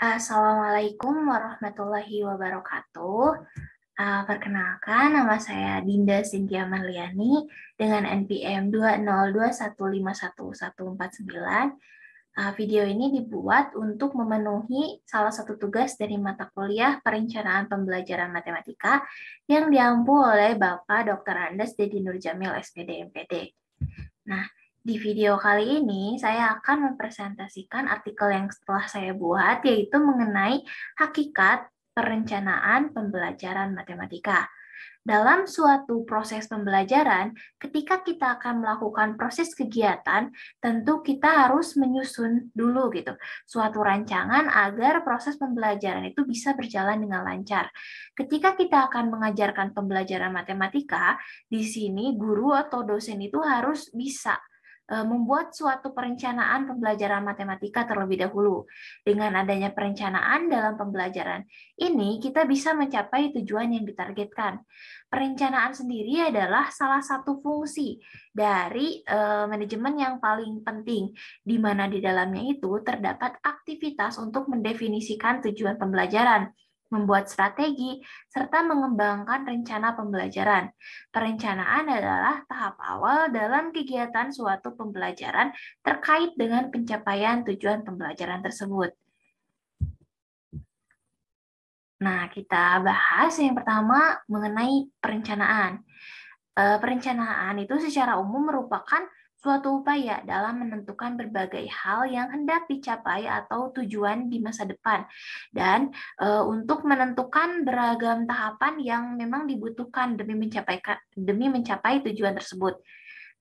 Assalamualaikum warahmatullahi wabarakatuh. Perkenalkan, nama saya Dinda Cynthia Marliani dengan NPM 202151149. Video ini dibuat untuk memenuhi salah satu tugas dari mata kuliah Perencanaan Pembelajaran Matematika yang diampu oleh Bapak Dr. Andes Dedi Nurjamil SPD MPD. Nah, di video kali ini saya akan mempresentasikan artikel yang setelah saya buat, yaitu mengenai hakikat perencanaan pembelajaran matematika. Dalam suatu proses pembelajaran, ketika kita akan melakukan proses kegiatan, tentu kita harus menyusun dulu gitu suatu rancangan agar proses pembelajaran itu bisa berjalan dengan lancar. Ketika kita akan mengajarkan pembelajaran matematika, di sini guru atau dosen itu harus bisa membuat suatu perencanaan pembelajaran matematika terlebih dahulu. Dengan adanya perencanaan dalam pembelajaran ini, kita bisa mencapai tujuan yang ditargetkan. Perencanaan sendiri adalah salah satu fungsi dari manajemen yang paling penting, di mana di dalamnya itu terdapat aktivitas untuk mendefinisikan tujuan pembelajaran, membuat strategi, serta mengembangkan rencana pembelajaran. Perencanaan adalah tahap awal dalam kegiatan suatu pembelajaran terkait dengan pencapaian tujuan pembelajaran tersebut. Nah, kita bahas yang pertama mengenai perencanaan. Perencanaan itu secara umum merupakan suatu upaya dalam menentukan berbagai hal yang hendak dicapai atau tujuan di masa depan, dan untuk menentukan beragam tahapan yang memang dibutuhkan demi mencapai tujuan tersebut.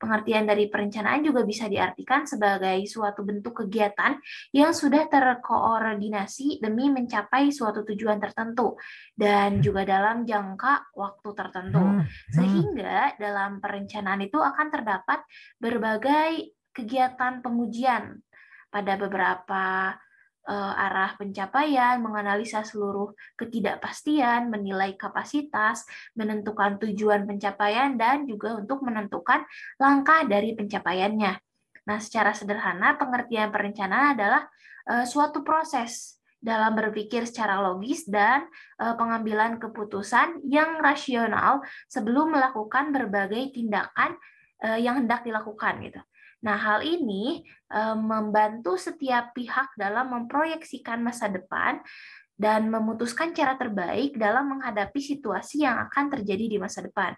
Pengertian dari perencanaan juga bisa diartikan sebagai suatu bentuk kegiatan yang sudah terkoordinasi demi mencapai suatu tujuan tertentu dan juga dalam jangka waktu tertentu. Sehingga dalam perencanaan itu akan terdapat berbagai kegiatan pengujian pada beberapa arah pencapaian, menganalisa seluruh ketidakpastian, menilai kapasitas, menentukan tujuan pencapaian, dan juga untuk menentukan langkah dari pencapaiannya. Nah, secara sederhana, pengertian perencanaan adalah suatu proses dalam berpikir secara logis dan pengambilan keputusan yang rasional sebelum melakukan berbagai tindakan yang hendak dilakukan gitu. Nah, hal ini membantu setiap pihak dalam memproyeksikan masa depan dan memutuskan cara terbaik dalam menghadapi situasi yang akan terjadi di masa depan.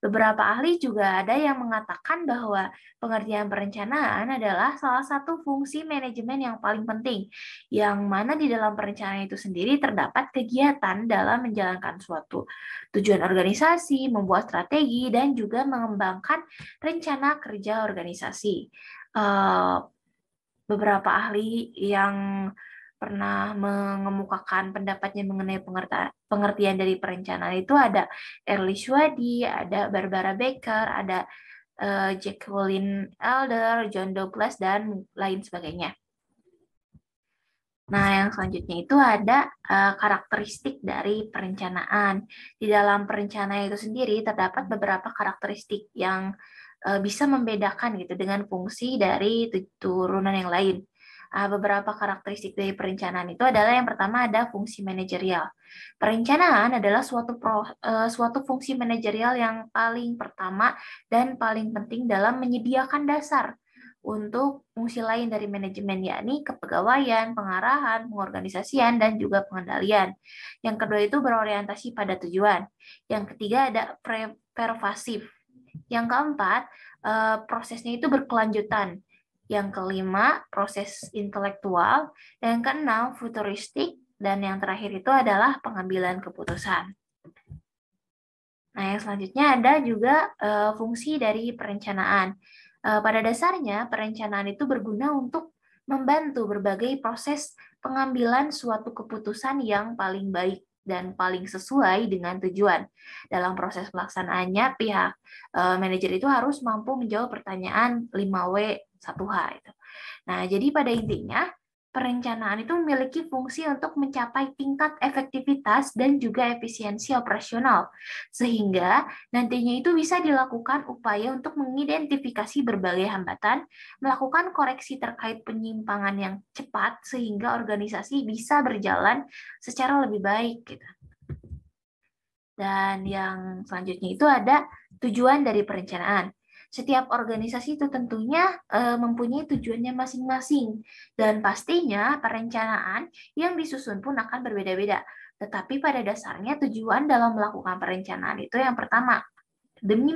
Beberapa ahli juga ada yang mengatakan bahwa pengertian perencanaan adalah salah satu fungsi manajemen yang paling penting, yang mana di dalam perencanaan itu sendiri terdapat kegiatan dalam menjalankan suatu tujuan organisasi, membuat strategi, dan juga mengembangkan rencana kerja organisasi. Beberapa ahli yang pernah mengemukakan pendapatnya mengenai pengertian dari perencanaan itu ada Early Schwady, ada Barbara Baker, ada Jacqueline Elder, John Douglas, dan lain sebagainya. Nah, yang selanjutnya itu ada karakteristik dari perencanaan. Di dalam perencanaan itu sendiri terdapat beberapa karakteristik yang bisa membedakan gitu dengan fungsi dari turunan yang lain. Beberapa karakteristik dari perencanaan itu adalah yang pertama ada fungsi manajerial. Perencanaan adalah suatu fungsi manajerial yang paling pertama dan paling penting dalam menyediakan dasar untuk fungsi lain dari manajemen, yakni kepegawaian, pengarahan, pengorganisasian, dan juga pengendalian. Yang kedua itu berorientasi pada tujuan. Yang ketiga ada pervasif. Yang keempat, prosesnya itu berkelanjutan. Yang kelima, proses intelektual. Dan yang keenam, futuristik. Dan yang terakhir itu adalah pengambilan keputusan. Nah, yang selanjutnya ada juga fungsi dari perencanaan. Pada dasarnya, perencanaan itu berguna untuk membantu berbagai proses pengambilan suatu keputusan yang paling baik dan paling sesuai dengan tujuan. Dalam proses pelaksanaannya, pihak manajer itu harus mampu menjawab pertanyaan 5W 1H. Nah, jadi pada intinya, perencanaan itu memiliki fungsi untuk mencapai tingkat efektivitas dan juga efisiensi operasional, sehingga nantinya itu bisa dilakukan upaya untuk mengidentifikasi berbagai hambatan, melakukan koreksi terkait penyimpangan yang cepat, sehingga organisasi bisa berjalan secara lebih baik, gitu. Dan yang selanjutnya itu ada tujuan dari perencanaan. Setiap organisasi itu tentunya mempunyai tujuannya masing-masing, dan pastinya perencanaan yang disusun pun akan berbeda-beda. Tetapi pada dasarnya tujuan dalam melakukan perencanaan itu yang pertama, demi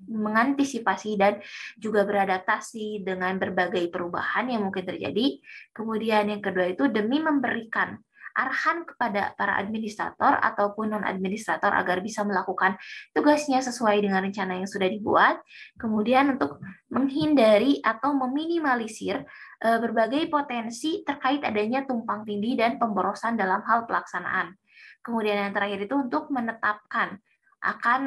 mengantisipasi dan juga beradaptasi dengan berbagai perubahan yang mungkin terjadi. Kemudian yang kedua itu demi memberikan arahan kepada para administrator ataupun non-administrator agar bisa melakukan tugasnya sesuai dengan rencana yang sudah dibuat. Kemudian untuk menghindari atau meminimalisir berbagai potensi terkait adanya tumpang tindih dan pemborosan dalam hal pelaksanaan. Kemudian yang terakhir itu untuk menetapkan akan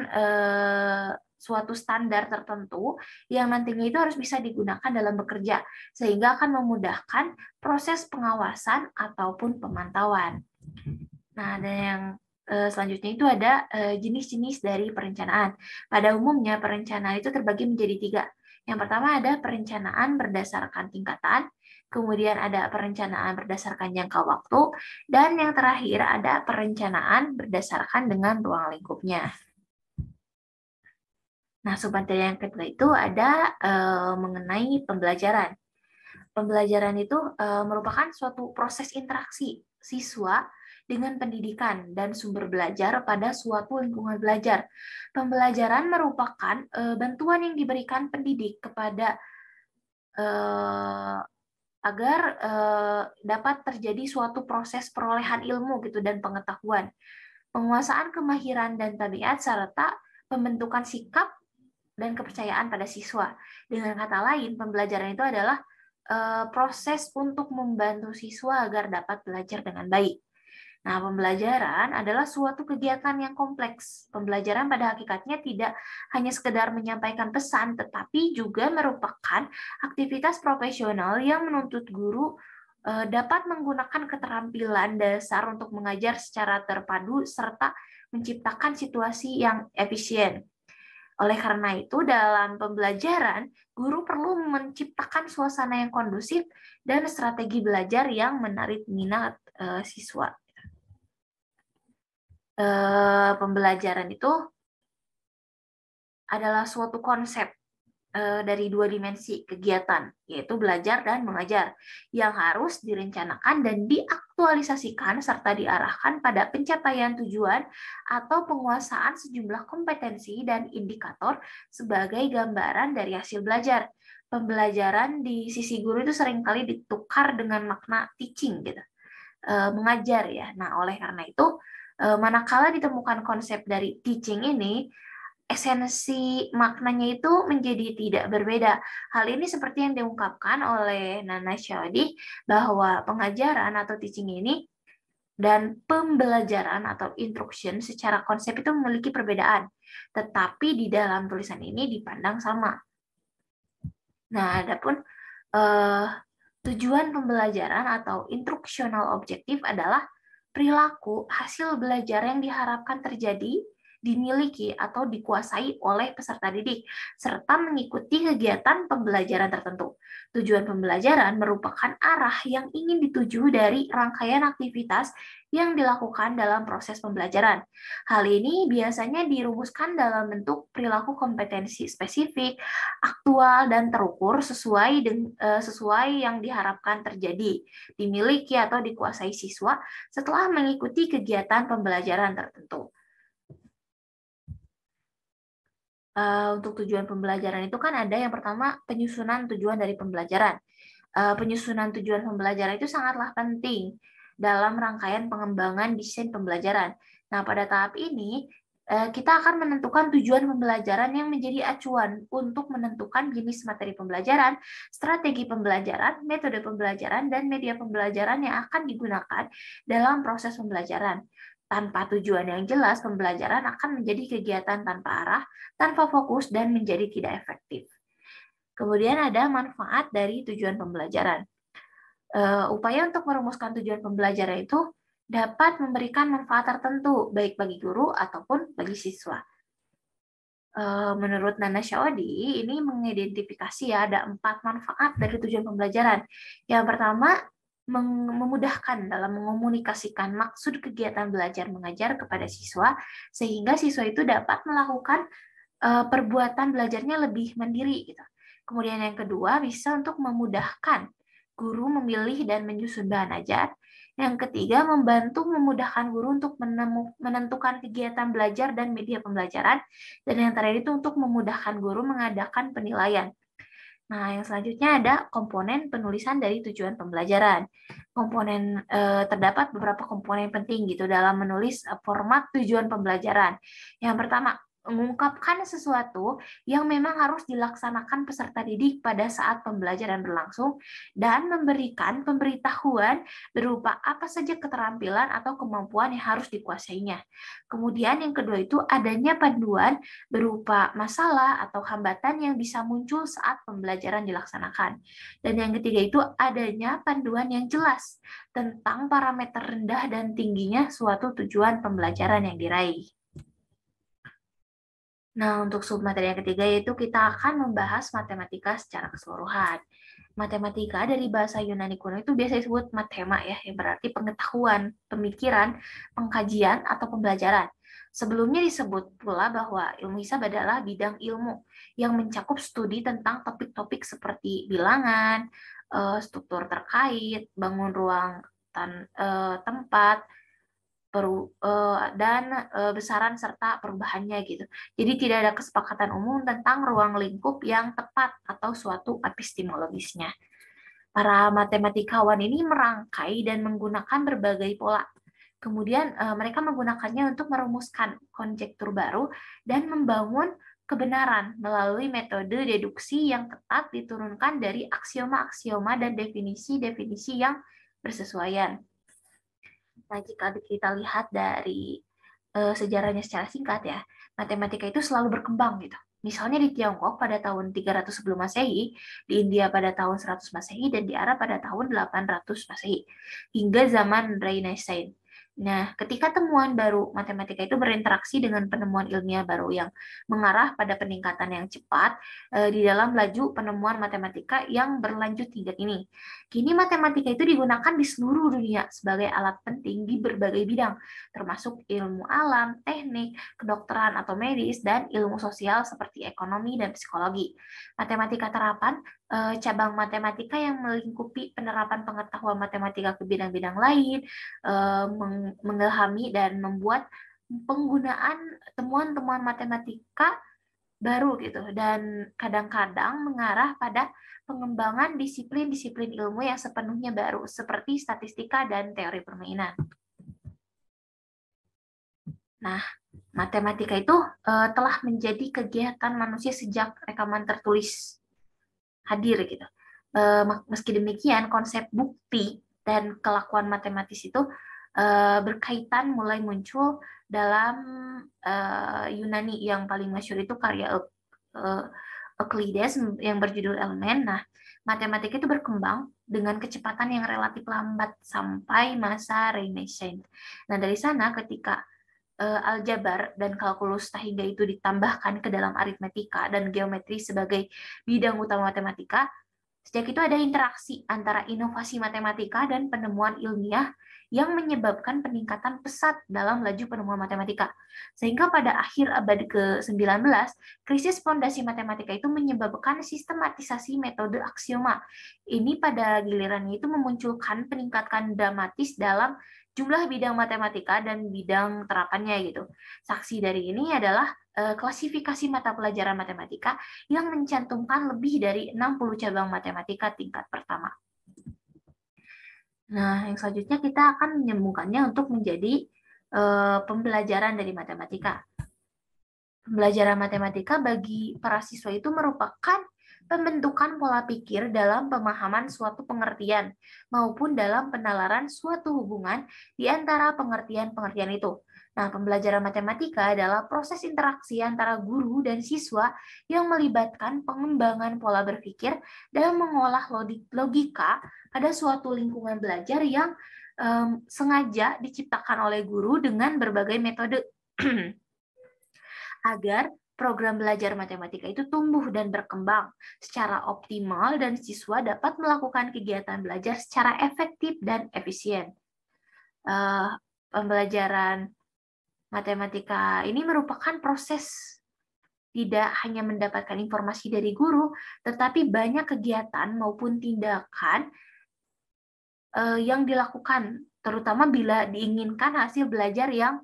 suatu standar tertentu yang nantinya itu harus bisa digunakan dalam bekerja, sehingga akan memudahkan proses pengawasan ataupun pemantauan. Nah, dan yang selanjutnya itu ada jenis-jenis dari perencanaan. Pada umumnya perencanaan itu terbagi menjadi 3. Yang pertama ada perencanaan berdasarkan tingkatan, kemudian ada perencanaan berdasarkan jangka waktu, dan yang terakhir ada perencanaan berdasarkan dengan ruang lingkupnya. Nah, submateri yang kedua itu ada mengenai pembelajaran. Pembelajaran itu merupakan suatu proses interaksi siswa dengan pendidikan dan sumber belajar pada suatu lingkungan belajar. Pembelajaran merupakan bantuan yang diberikan pendidik kepada agar dapat terjadi suatu proses perolehan ilmu gitu dan pengetahuan, penguasaan kemahiran dan tabiat serta pembentukan sikap dan kepercayaan pada siswa. Dengan kata lain, pembelajaran itu adalah proses untuk membantu siswa agar dapat belajar dengan baik. Nah, pembelajaran adalah suatu kegiatan yang kompleks. Pembelajaran pada hakikatnya tidak hanya sekedar menyampaikan pesan, tetapi juga merupakan aktivitas profesional yang menuntut guru dapat menggunakan keterampilan dasar untuk mengajar secara terpadu serta menciptakan situasi yang efisien. Oleh karena itu, dalam pembelajaran, guru perlu menciptakan suasana yang kondusif dan strategi belajar yang menarik minat siswa. Pembelajaran itu adalah suatu konsep dari 2 dimensi kegiatan, yaitu belajar dan mengajar, yang harus direncanakan dan diaktualisasikan serta diarahkan pada pencapaian tujuan atau penguasaan sejumlah kompetensi dan indikator sebagai gambaran dari hasil belajar. Pembelajaran di sisi guru itu seringkali ditukar dengan makna teaching, gitu, mengajar ya. Nah, oleh karena itu, manakala ditemukan konsep dari teaching ini, esensi maknanya itu menjadi tidak berbeda. Hal ini seperti yang diungkapkan oleh Nana Syawadi bahwa pengajaran atau teaching ini dan pembelajaran atau instruction secara konsep itu memiliki perbedaan, tetapi di dalam tulisan ini dipandang sama. Nah, adapun tujuan pembelajaran atau instructional objective adalah perilaku hasil belajar yang diharapkan terjadi, dimiliki atau dikuasai oleh peserta didik, serta mengikuti kegiatan pembelajaran tertentu. Tujuan pembelajaran merupakan arah yang ingin dituju dari rangkaian aktivitas yang dilakukan dalam proses pembelajaran. Hal ini biasanya dirumuskan dalam bentuk perilaku kompetensi spesifik, aktual, dan terukur sesuai yang diharapkan terjadi, dimiliki atau dikuasai siswa setelah mengikuti kegiatan pembelajaran tertentu. Untuk tujuan pembelajaran itu kan ada yang pertama penyusunan tujuan dari pembelajaran. Penyusunan tujuan pembelajaran itu sangatlah penting dalam rangkaian pengembangan desain pembelajaran. Nah, pada tahap ini kita akan menentukan tujuan pembelajaran yang menjadi acuan untuk menentukan jenis materi pembelajaran, strategi pembelajaran, metode pembelajaran, dan media pembelajaran yang akan digunakan dalam proses pembelajaran. Tanpa tujuan yang jelas, pembelajaran akan menjadi kegiatan tanpa arah, tanpa fokus, dan menjadi tidak efektif. Kemudian ada manfaat dari tujuan pembelajaran. Upaya untuk merumuskan tujuan pembelajaran itu dapat memberikan manfaat tertentu, baik bagi guru ataupun bagi siswa. Menurut Nana Shaodi, ini mengidentifikasi ya ada 4 manfaat dari tujuan pembelajaran. Yang pertama, memudahkan dalam mengomunikasikan maksud kegiatan belajar mengajar kepada siswa, sehingga siswa itu dapat melakukan perbuatan belajarnya lebih mandiri gitu. Kemudian yang kedua, bisa untuk memudahkan guru memilih dan menyusun bahan ajar. Yang ketiga, membantu memudahkan guru untuk menentukan kegiatan belajar dan media pembelajaran. Dan yang terakhir itu untuk memudahkan guru mengadakan penilaian. Nah, yang selanjutnya ada komponen penulisan dari tujuan pembelajaran. Terdapat beberapa komponen penting gitu dalam menulis format tujuan pembelajaran. Yang pertama, mengungkapkan sesuatu yang memang harus dilaksanakan peserta didik pada saat pembelajaran berlangsung dan memberikan pemberitahuan berupa apa saja keterampilan atau kemampuan yang harus dikuasainya. Kemudian yang kedua itu adanya panduan berupa masalah atau hambatan yang bisa muncul saat pembelajaran dilaksanakan. Dan yang ketiga itu adanya panduan yang jelas tentang parameter rendah dan tingginya suatu tujuan pembelajaran yang diraih. Nah, untuk submateri yang ketiga yaitu kita akan membahas matematika secara keseluruhan. Matematika dari bahasa Yunani kuno itu biasa disebut mathema ya, yang berarti pengetahuan, pemikiran, pengkajian, atau pembelajaran. Sebelumnya disebut pula bahwa ilmu hisab adalah bidang ilmu yang mencakup studi tentang topik-topik seperti bilangan, struktur terkait, bangun ruang tempat, dan besaran serta perubahannya gitu. Jadi tidak ada kesepakatan umum tentang ruang lingkup yang tepat atau suatu epistemologisnya. Para matematikawan ini merangkai dan menggunakan berbagai pola. Kemudian mereka menggunakannya untuk merumuskan konjektur baru dan membangun kebenaran melalui metode deduksi yang ketat diturunkan dari aksioma-aksioma dan definisi-definisi yang bersesuaian. Nah, jika kita lihat dari sejarahnya secara singkat ya, matematika itu selalu berkembang gitu. Misalnya di Tiongkok pada tahun 300 sebelum Masehi, di India pada tahun 100 Masehi, dan di Arab pada tahun 800 Masehi, hingga zaman Renaissance. Nah, ketika temuan baru matematika itu berinteraksi dengan penemuan ilmiah baru yang mengarah pada peningkatan yang cepat di dalam laju penemuan matematika yang berlanjut hingga kini. Kini matematika itu digunakan di seluruh dunia sebagai alat penting di berbagai bidang, termasuk ilmu alam, teknik, kedokteran atau medis, dan ilmu sosial seperti ekonomi dan psikologi. Matematika terapan, cabang matematika yang melingkupi penerapan pengetahuan matematika ke bidang-bidang lain, mengilhami dan membuat penggunaan temuan-temuan matematika baru gitu, dan kadang-kadang mengarah pada pengembangan disiplin-disiplin ilmu yang sepenuhnya baru seperti statistika dan teori permainan. Nah, matematika itu telah menjadi kegiatan manusia sejak rekaman tertulis hadir gitu. Meski demikian, konsep bukti dan kelakuan matematis itu berkaitan mulai muncul dalam Yunani. Yang paling masyhur itu karya Euclides yang berjudul Elemen. Nah, matematika itu berkembang dengan kecepatan yang relatif lambat sampai masa Renaissance. Nah, dari sana ketika aljabar dan kalkulus sehingga itu ditambahkan ke dalam aritmetika dan geometri sebagai bidang utama matematika, sejak itu ada interaksi antara inovasi matematika dan penemuan ilmiah yang menyebabkan peningkatan pesat dalam laju penemuan matematika. Sehingga pada akhir abad ke-19, krisis fondasi matematika itu menyebabkan sistematisasi metode aksioma. Ini pada gilirannya itu memunculkan peningkatan dramatis dalam jumlah bidang matematika dan bidang terapannya gitu. Saksi dari ini adalah klasifikasi mata pelajaran matematika yang mencantumkan lebih dari 60 cabang matematika tingkat pertama. Nah, yang selanjutnya kita akan menyambungkannya untuk menjadi pembelajaran dari matematika. Pembelajaran matematika bagi para siswa itu merupakan pembentukan pola pikir dalam pemahaman suatu pengertian maupun dalam penalaran suatu hubungan di antara pengertian-pengertian itu. Nah, pembelajaran matematika adalah proses interaksi antara guru dan siswa yang melibatkan pengembangan pola berpikir dan mengolah logika pada suatu lingkungan belajar yang sengaja diciptakan oleh guru dengan berbagai metode agar program belajar matematika itu tumbuh dan berkembang secara optimal dan siswa dapat melakukan kegiatan belajar secara efektif dan efisien. Pembelajaran matematika ini merupakan proses tidak hanya mendapatkan informasi dari guru, tetapi banyak kegiatan maupun tindakan yang dilakukan, terutama bila diinginkan hasil belajar yang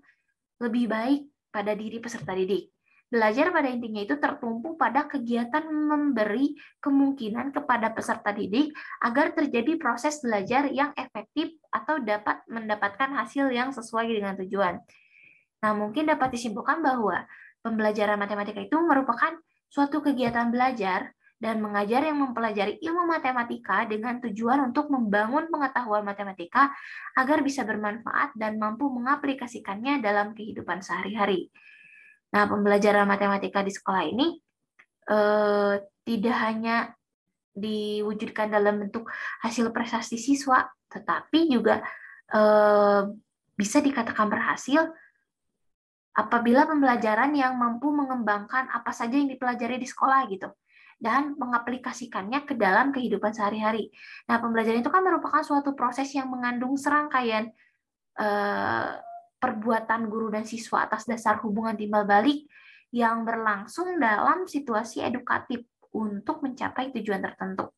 lebih baik pada diri peserta didik. Belajar pada intinya itu tertumpu pada kegiatan memberi kemungkinan kepada peserta didik agar terjadi proses belajar yang efektif atau dapat mendapatkan hasil yang sesuai dengan tujuan. Nah, mungkin dapat disimpulkan bahwa pembelajaran matematika itu merupakan suatu kegiatan belajar dan mengajar yang mempelajari ilmu matematika dengan tujuan untuk membangun pengetahuan matematika agar bisa bermanfaat dan mampu mengaplikasikannya dalam kehidupan sehari-hari. Nah, pembelajaran matematika di sekolah ini tidak hanya diwujudkan dalam bentuk hasil prestasi siswa, tetapi juga bisa dikatakan berhasil apabila pembelajaran yang mampu mengembangkan apa saja yang dipelajari di sekolah gitu dan mengaplikasikannya ke dalam kehidupan sehari-hari. Nah, pembelajaran itu kan merupakan suatu proses yang mengandung serangkaian perbuatan guru dan siswa atas dasar hubungan timbal balik yang berlangsung dalam situasi edukatif untuk mencapai tujuan tertentu.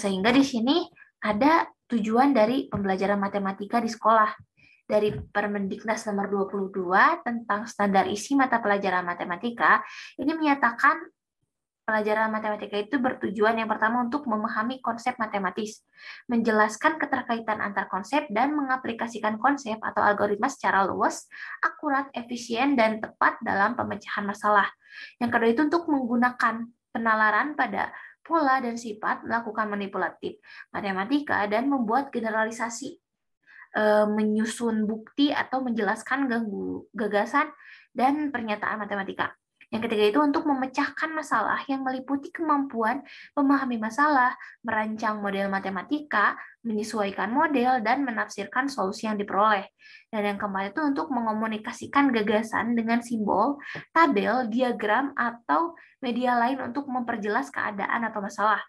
Sehingga di sini ada tujuan dari pembelajaran matematika di sekolah. Dari Permendiknas nomor 22 tentang standar isi mata pelajaran matematika, ini menyatakan pelajaran matematika itu bertujuan yang pertama untuk memahami konsep matematis, menjelaskan keterkaitan antar konsep, dan mengaplikasikan konsep atau algoritma secara luas, akurat, efisien, dan tepat dalam pemecahan masalah. Yang kedua itu untuk menggunakan penalaran pada pola dan sifat, melakukan manipulatif matematika, dan membuat generalisasi, menyusun bukti atau menjelaskan gagasan dan pernyataan matematika. Yang ketiga itu untuk memecahkan masalah yang meliputi kemampuan memahami masalah, merancang model matematika, menyesuaikan model, dan menafsirkan solusi yang diperoleh. Dan yang keempat itu untuk mengomunikasikan gagasan dengan simbol, tabel, diagram, atau media lain untuk memperjelas keadaan atau masalah.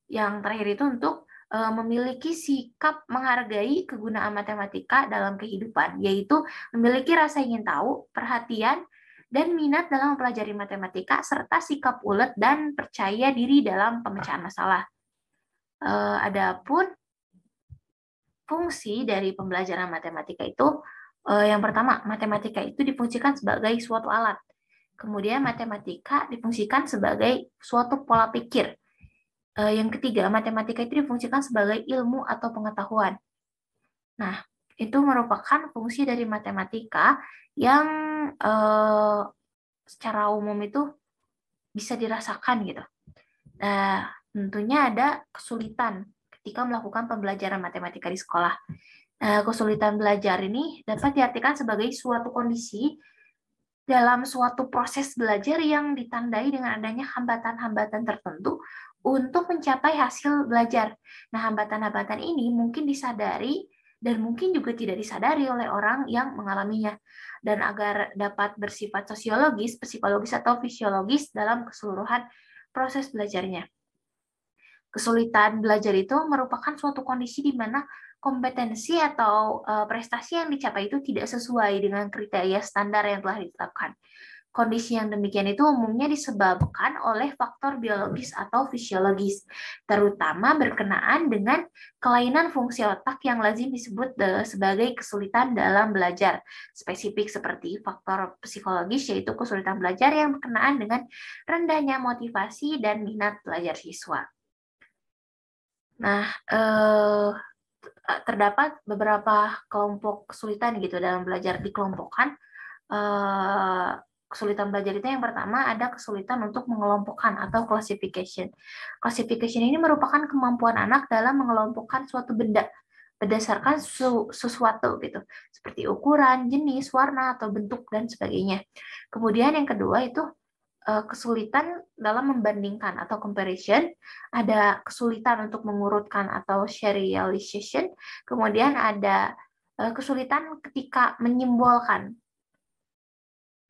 Yang terakhir itu untuk memiliki sikap menghargai kegunaan matematika dalam kehidupan, yaitu memiliki rasa ingin tahu, perhatian, dan minat dalam mempelajari matematika, serta sikap ulet dan percaya diri dalam pemecahan masalah. Adapun fungsi dari pembelajaran matematika itu, yang pertama, matematika itu difungsikan sebagai suatu alat. Kemudian matematika difungsikan sebagai suatu pola pikir. Yang ketiga, matematika itu difungsikan sebagai ilmu atau pengetahuan. Nah, itu merupakan fungsi dari matematika yang secara umum itu bisa dirasakan gitu. Nah, tentunya ada kesulitan ketika melakukan pembelajaran matematika di sekolah. Kesulitan belajar ini dapat diartikan sebagai suatu kondisi dalam suatu proses belajar yang ditandai dengan adanya hambatan-hambatan tertentu untuk mencapai hasil belajar. Nah, hambatan-hambatan ini mungkin disadari dan mungkin juga tidak disadari oleh orang yang mengalaminya. Dan agar dapat bersifat sosiologis, psikologis, atau fisiologis dalam keseluruhan proses belajarnya. Kesulitan belajar itu merupakan suatu kondisi di mana kompetensi atau prestasi yang dicapai itu tidak sesuai dengan kriteria standar yang telah ditetapkan. Kondisi yang demikian itu umumnya disebabkan oleh faktor biologis atau fisiologis, terutama berkenaan dengan kelainan fungsi otak yang lazim disebut sebagai kesulitan dalam belajar. Spesifik seperti faktor psikologis, yaitu kesulitan belajar yang berkenaan dengan rendahnya motivasi dan minat belajar siswa. Nah, terdapat beberapa kelompok kesulitan gitu dalam belajar dikelompokkan. Kesulitan belajar itu yang pertama ada kesulitan untuk mengelompokkan atau classification. Classification ini merupakan kemampuan anak dalam mengelompokkan suatu benda berdasarkan sesuatu gitu, seperti ukuran, jenis, warna atau bentuk dan sebagainya. Kemudian yang kedua itu kesulitan dalam membandingkan atau comparison, ada kesulitan untuk mengurutkan atau serialization, kemudian ada kesulitan ketika menyimbolkan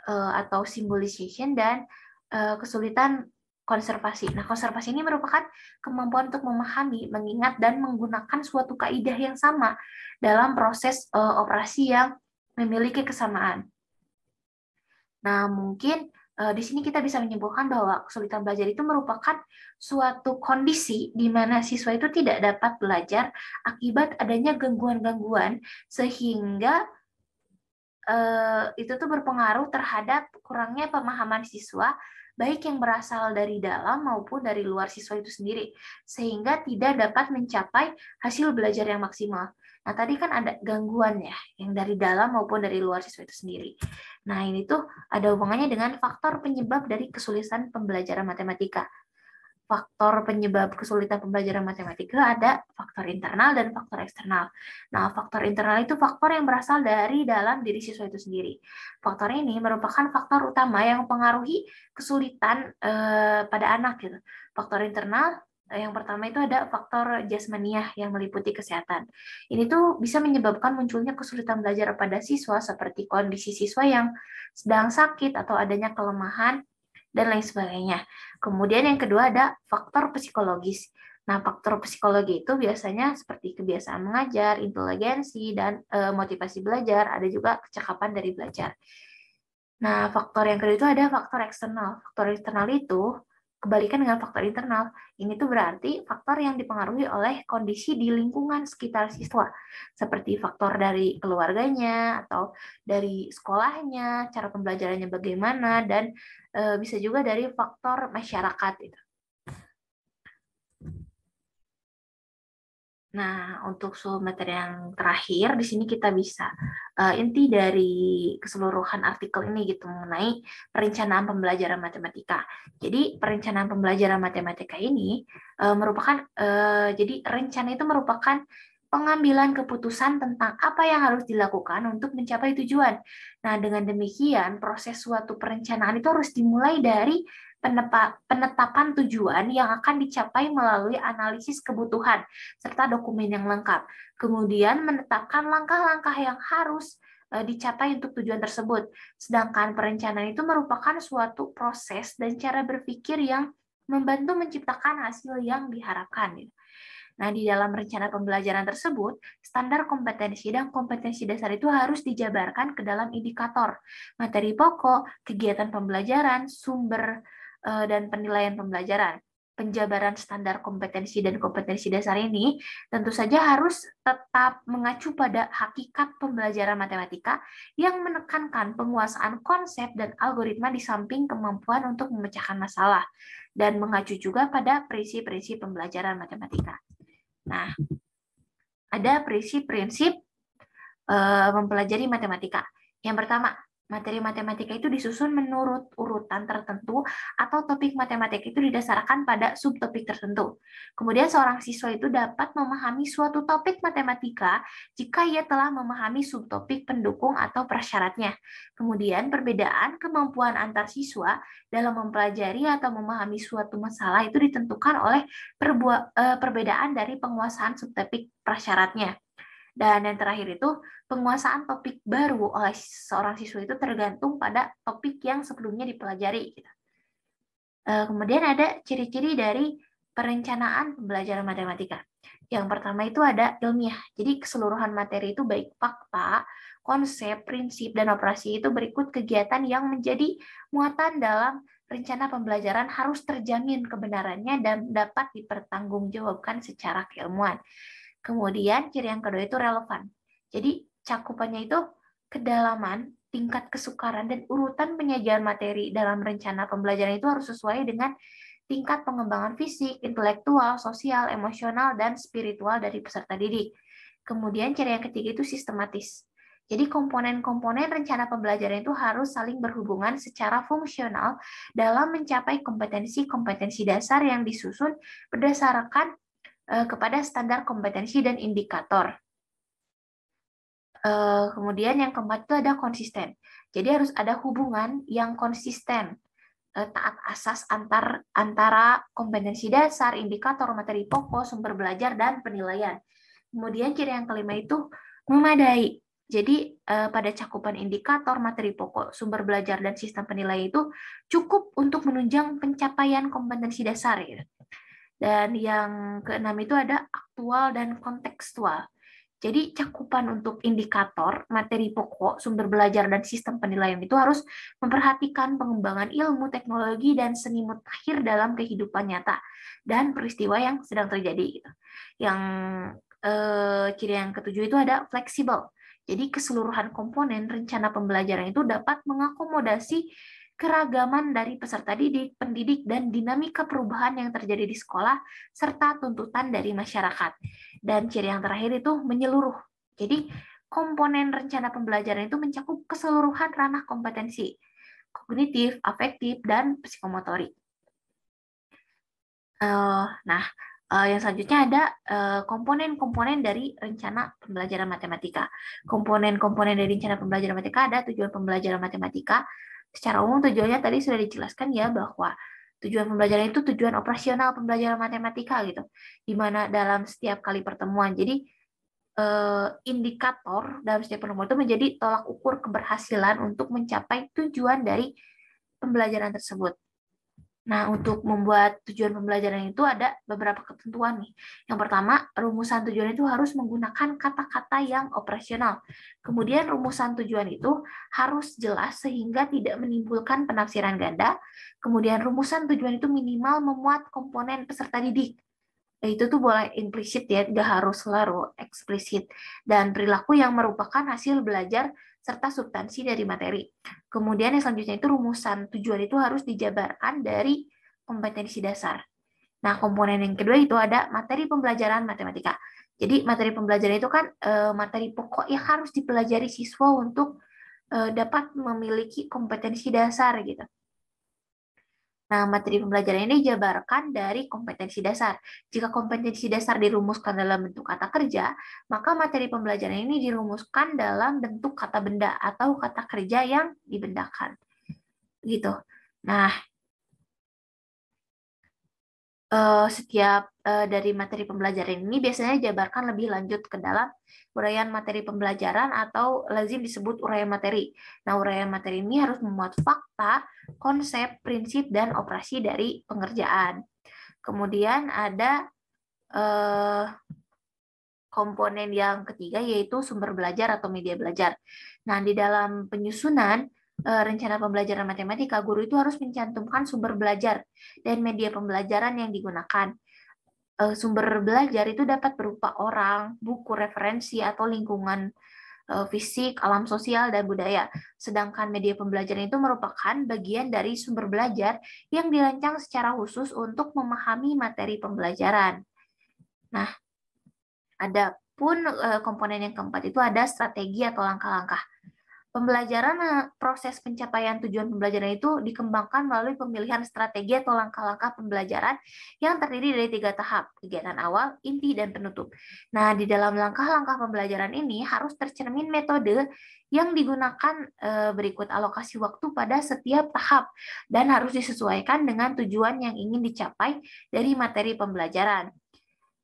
atau symbolization, dan kesulitan konservasi. Nah, konservasi ini merupakan kemampuan untuk memahami, mengingat, dan menggunakan suatu kaidah yang sama dalam proses operasi yang memiliki kesamaan. Nah, mungkin di sini kita bisa menyimpulkan bahwa kesulitan belajar itu merupakan suatu kondisi di mana siswa itu tidak dapat belajar akibat adanya gangguan-gangguan, sehingga itu tuh berpengaruh terhadap kurangnya pemahaman siswa, baik yang berasal dari dalam maupun dari luar siswa itu sendiri, sehingga tidak dapat mencapai hasil belajar yang maksimal. Nah, tadi kan ada gangguan ya, yang dari dalam maupun dari luar siswa itu sendiri. Nah, ini tuh ada hubungannya dengan faktor penyebab dari kesulitan pembelajaran matematika. Faktor penyebab kesulitan pembelajaran matematika ada faktor internal dan faktor eksternal. Nah, faktor internal itu faktor yang berasal dari dalam diri siswa itu sendiri. Faktor ini merupakan faktor utama yang mempengaruhi kesulitan pada anak gitu. Faktor internal yang pertama itu ada faktor jasmaniah yang meliputi kesehatan. Ini tuh bisa menyebabkan munculnya kesulitan belajar pada siswa seperti kondisi siswa yang sedang sakit atau adanya kelemahan dan lain sebagainya. Kemudian yang kedua ada faktor psikologis. Nah, faktor psikologi itu biasanya seperti kebiasaan mengajar, inteligensi, dan motivasi belajar, ada juga kecakapan dari belajar. Nah, faktor yang kedua itu ada faktor eksternal. Faktor eksternal itu kebalikan dengan faktor internal. Ini tuh berarti faktor yang dipengaruhi oleh kondisi di lingkungan sekitar siswa, seperti faktor dari keluarganya atau dari sekolahnya, cara pembelajarannya bagaimana, dan bisa juga dari faktor masyarakat itu. Nah, untuk materi yang terakhir, di sini kita bisa inti dari keseluruhan artikel ini gitu mengenai perencanaan pembelajaran matematika. Jadi, perencanaan pembelajaran matematika ini merupakan jadi rencana itu merupakan pengambilan keputusan tentang apa yang harus dilakukan untuk mencapai tujuan. Nah, dengan demikian, proses suatu perencanaan itu harus dimulai dari penetapan tujuan yang akan dicapai melalui analisis kebutuhan serta dokumen yang lengkap. Kemudian menetapkan langkah-langkah yang harus dicapai untuk tujuan tersebut. Sedangkan perencanaan itu merupakan suatu proses dan cara berpikir yang membantu menciptakan hasil yang diharapkan. Nah, di dalam rencana pembelajaran tersebut, standar kompetensi dan kompetensi dasar itu harus dijabarkan ke dalam indikator, materi pokok, kegiatan pembelajaran, sumber dan penilaian pembelajaran. Penjabaran standar kompetensi dan kompetensi dasar ini tentu saja harus tetap mengacu pada hakikat pembelajaran matematika yang menekankan penguasaan konsep dan algoritma di samping kemampuan untuk memecahkan masalah, dan mengacu juga pada prinsip-prinsip pembelajaran matematika. Nah, ada prinsip-prinsip mempelajari matematika. Yang pertama, materi matematika itu disusun menurut urutan tertentu atau topik matematika itu didasarkan pada subtopik tertentu. Kemudian seorang siswa itu dapat memahami suatu topik matematika jika ia telah memahami subtopik pendukung atau prasyaratnya. Kemudian perbedaan kemampuan antar siswa dalam mempelajari atau memahami suatu masalah itu ditentukan oleh perbedaan dari penguasaan subtopik prasyaratnya. Dan yang terakhir itu, penguasaan topik baru oleh seorang siswa itu tergantung pada topik yang sebelumnya dipelajari. Kemudian ada ciri-ciri dari perencanaan pembelajaran matematika. Yang pertama itu ada ilmiah. Jadi keseluruhan materi itu baik fakta, konsep, prinsip, dan operasi itu berikut kegiatan yang menjadi muatan dalam rencana pembelajaran harus terjamin kebenarannya dan dapat dipertanggungjawabkan secara keilmuan. Kemudian ciri yang kedua itu relevan. Jadi cakupannya itu kedalaman, tingkat kesukaran, dan urutan penyajian materi dalam rencana pembelajaran itu harus sesuai dengan tingkat pengembangan fisik, intelektual, sosial, emosional, dan spiritual dari peserta didik. Kemudian ciri yang ketiga itu sistematis. Jadi komponen-komponen rencana pembelajaran itu harus saling berhubungan secara fungsional dalam mencapai kompetensi-kompetensi dasar yang disusun berdasarkan kepada standar kompetensi dan indikator. Kemudian yang keempat itu ada konsisten. Jadi harus ada hubungan yang konsisten, taat asas antara kompetensi dasar, indikator, materi pokok, sumber belajar, dan penilaian. Kemudian ciri yang kelima itu memadai. Jadi pada cakupan indikator, materi pokok, sumber belajar, dan sistem penilaian itu cukup untuk menunjang pencapaian kompetensi dasar. Ya. Dan yang keenam itu ada aktual dan kontekstual. Jadi cakupan untuk indikator, materi pokok, sumber belajar, dan sistem penilaian itu harus memperhatikan pengembangan ilmu, teknologi, dan seni mutakhir dalam kehidupan nyata dan peristiwa yang sedang terjadi. Yang ciri yang ketujuh itu ada fleksibel. Jadi keseluruhan komponen rencana pembelajaran itu dapat mengakomodasi keragaman dari peserta didik, pendidik, dan dinamika perubahan yang terjadi di sekolah, serta tuntutan dari masyarakat. Dan ciri yang terakhir itu menyeluruh. Jadi komponen rencana pembelajaran itu mencakup keseluruhan ranah kompetensi, kognitif, afektif, dan psikomotorik. Nah, yang selanjutnya ada komponen-komponen dari rencana pembelajaran matematika. Komponen-komponen dari rencana pembelajaran matematika ada tujuan pembelajaran matematika. Secara umum tujuannya tadi sudah dijelaskan ya bahwa tujuan pembelajaran itu tujuan operasional pembelajaran matematika gitu. Di mana dalam setiap kali pertemuan. Jadi indikator dalam setiap pertemuan itu menjadi tolak ukur keberhasilan untuk mencapai tujuan dari pembelajaran tersebut. Nah, untuk membuat tujuan pembelajaran itu ada beberapa ketentuan nih. Yang pertama, rumusan tujuan itu harus menggunakan kata-kata yang operasional. Kemudian rumusan tujuan itu harus jelas sehingga tidak menimbulkan penafsiran ganda. Kemudian rumusan tujuan itu minimal memuat komponen peserta didik. Itu tuh boleh implisit ya, nggak harus selalu eksplisit. Dan perilaku yang merupakan hasil belajar serta substansi dari materi. Kemudian yang selanjutnya itu rumusan tujuan itu harus dijabarkan dari kompetensi dasar. Nah, komponen yang kedua itu ada materi pembelajaran matematika. Jadi materi pembelajaran itu kan materi pokok yang harus dipelajari siswa untuk dapat memiliki kompetensi dasar gitu. Nah, materi pembelajaran ini dijabarkan dari kompetensi dasar. Jika kompetensi dasar dirumuskan dalam bentuk kata kerja, maka materi pembelajaran ini dirumuskan dalam bentuk kata benda atau kata kerja yang dibendakan. Gitu. Nah, setiap dari materi pembelajaran ini biasanya dijabarkan lebih lanjut ke dalam uraian materi pembelajaran atau lazim disebut uraian materi. Nah, uraian materi ini harus memuat fakta, konsep, prinsip, dan operasi dari pengerjaan. Kemudian ada komponen yang ketiga yaitu sumber belajar atau media belajar. Nah, di dalam penyusunan rencana pembelajaran matematika, guru itu harus mencantumkan sumber belajar dan media pembelajaran yang digunakan. Sumber belajar itu dapat berupa orang, buku referensi, atau lingkungan fisik, alam sosial, dan budaya. Sedangkan media pembelajaran itu merupakan bagian dari sumber belajar yang dirancang secara khusus untuk memahami materi pembelajaran. Nah, ada pun komponen yang keempat itu ada strategi atau langkah-langkah. Pembelajaran proses pencapaian tujuan pembelajaran itu dikembangkan melalui pemilihan strategi atau langkah-langkah pembelajaran yang terdiri dari 3 tahap, kegiatan awal, inti, dan penutup. Nah, di dalam langkah-langkah pembelajaran ini harus tercermin metode yang digunakan berikut alokasi waktu pada setiap tahap dan harus disesuaikan dengan tujuan yang ingin dicapai dari materi pembelajaran.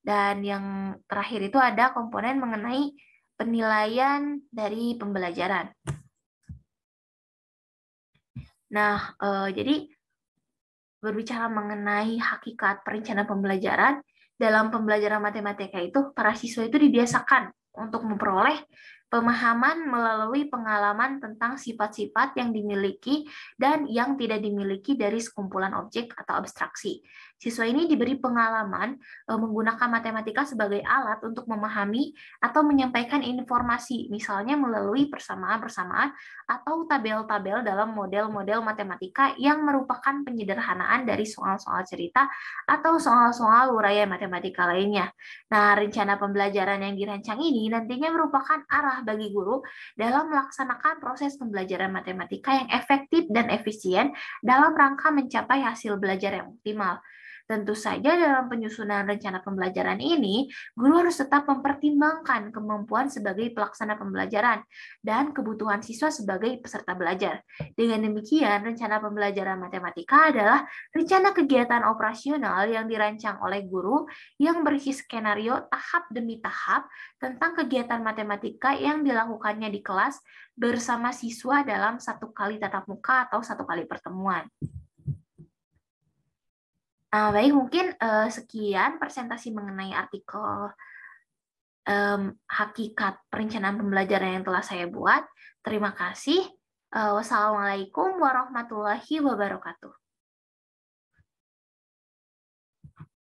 Dan yang terakhir itu ada komponen mengenai penilaian dari pembelajaran. Nah, jadi berbicara mengenai hakikat perencanaan pembelajaran, dalam pembelajaran matematika itu para siswa itu dibiasakan untuk memperoleh pemahaman melalui pengalaman tentang sifat-sifat yang dimiliki dan yang tidak dimiliki dari sekumpulan objek atau abstraksi. Siswa ini diberi pengalaman menggunakan matematika sebagai alat untuk memahami atau menyampaikan informasi, misalnya melalui persamaan-persamaan atau tabel-tabel dalam model-model matematika yang merupakan penyederhanaan dari soal-soal cerita atau soal-soal uraian matematika lainnya. Nah, rencana pembelajaran yang dirancang ini nantinya merupakan arah bagi guru dalam melaksanakan proses pembelajaran matematika yang efektif dan efisien dalam rangka mencapai hasil belajar yang optimal. Tentu saja dalam penyusunan rencana pembelajaran ini, guru harus tetap mempertimbangkan kemampuan sebagai pelaksana pembelajaran dan kebutuhan siswa sebagai peserta belajar. Dengan demikian, rencana pembelajaran matematika adalah rencana kegiatan operasional yang dirancang oleh guru yang berisi skenario tahap demi tahap tentang kegiatan matematika yang dilakukannya di kelas bersama siswa dalam satu kali tatap muka atau satu kali pertemuan. Baik, mungkin sekian presentasi mengenai artikel hakikat perencanaan pembelajaran yang telah saya buat. Terima kasih. Wassalamualaikum warahmatullahi wabarakatuh.